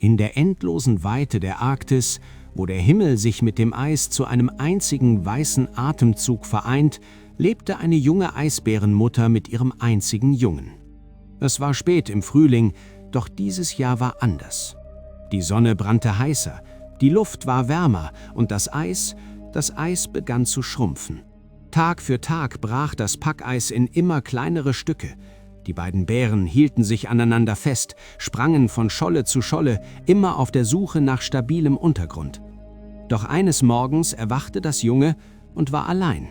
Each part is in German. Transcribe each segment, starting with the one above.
In der endlosen Weite der Arktis, wo der Himmel sich mit dem Eis zu einem einzigen weißen Atemzug vereint, lebte eine junge Eisbärenmutter mit ihrem einzigen Jungen. Es war spät im Frühling, doch dieses Jahr war anders. Die Sonne brannte heißer, die Luft war wärmer und das Eis begann zu schrumpfen. Tag für Tag brach das Packeis in immer kleinere Stücke. Die beiden Bären hielten sich aneinander fest, sprangen von Scholle zu Scholle, immer auf der Suche nach stabilem Untergrund. Doch eines Morgens erwachte das Junge und war allein.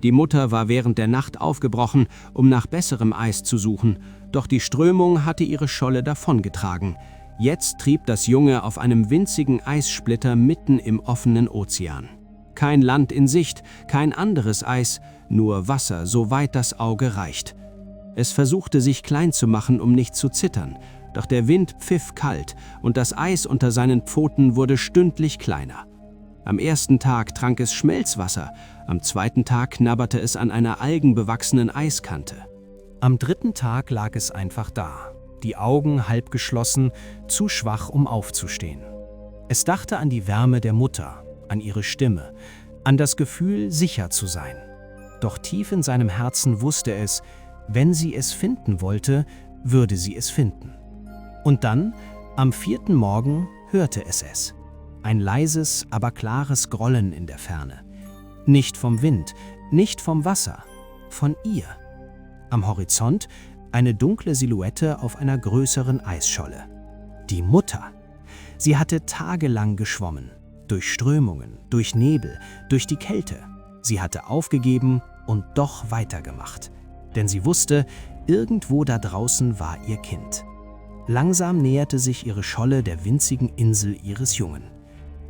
Die Mutter war während der Nacht aufgebrochen, um nach besserem Eis zu suchen, doch die Strömung hatte ihre Scholle davongetragen. Jetzt trieb das Junge auf einem winzigen Eissplitter mitten im offenen Ozean. Kein Land in Sicht, kein anderes Eis, nur Wasser, so weit das Auge reicht. Es versuchte sich klein zu machen, um nicht zu zittern, doch der Wind pfiff kalt und das Eis unter seinen Pfoten wurde stündlich kleiner. Am ersten Tag trank es Schmelzwasser, am zweiten Tag knabberte es an einer algenbewachsenen Eiskante. Am dritten Tag lag es einfach da, die Augen halb geschlossen, zu schwach, um aufzustehen. Es dachte an die Wärme der Mutter, an ihre Stimme, an das Gefühl, sicher zu sein. Doch tief in seinem Herzen wusste es, wenn sie es finden wollte, würde sie es finden. Und dann, am vierten Morgen, hörte es. Ein leises, aber klares Grollen in der Ferne. Nicht vom Wind, nicht vom Wasser, von ihr. Am Horizont eine dunkle Silhouette auf einer größeren Eisscholle. Die Mutter. Sie hatte tagelang geschwommen. Durch Strömungen, durch Nebel, durch die Kälte. Sie hatte aufgegeben und doch weitergemacht. Denn sie wusste, irgendwo da draußen war ihr Kind. Langsam näherte sich ihre Scholle der winzigen Insel ihres Jungen.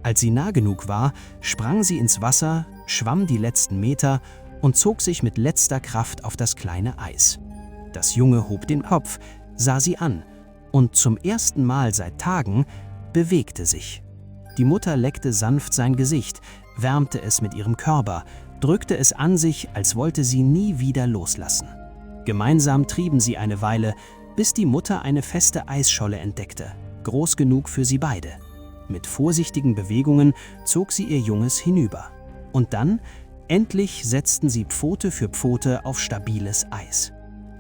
Als sie nah genug war, sprang sie ins Wasser, schwamm die letzten Meter und zog sich mit letzter Kraft auf das kleine Eis. Das Junge hob den Kopf, sah sie an und zum ersten Mal seit Tagen bewegte sich. Die Mutter leckte sanft sein Gesicht, wärmte es mit ihrem Körper, drückte es an sich, als wollte sie nie wieder loslassen. Gemeinsam trieben sie eine Weile, bis die Mutter eine feste Eisscholle entdeckte, groß genug für sie beide. Mit vorsichtigen Bewegungen zog sie ihr Junges hinüber. Und dann, endlich setzten sie Pfote für Pfote auf stabiles Eis.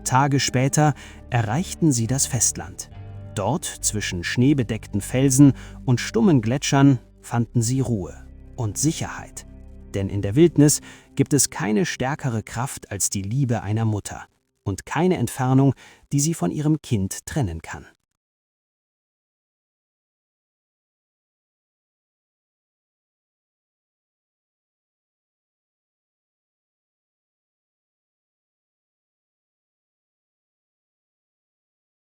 Tage später erreichten sie das Festland. Dort, zwischen schneebedeckten Felsen und stummen Gletschern, fanden sie Ruhe und Sicherheit. Denn in der Wildnis gibt es keine stärkere Kraft als die Liebe einer Mutter und keine Entfernung, die sie von ihrem Kind trennen kann.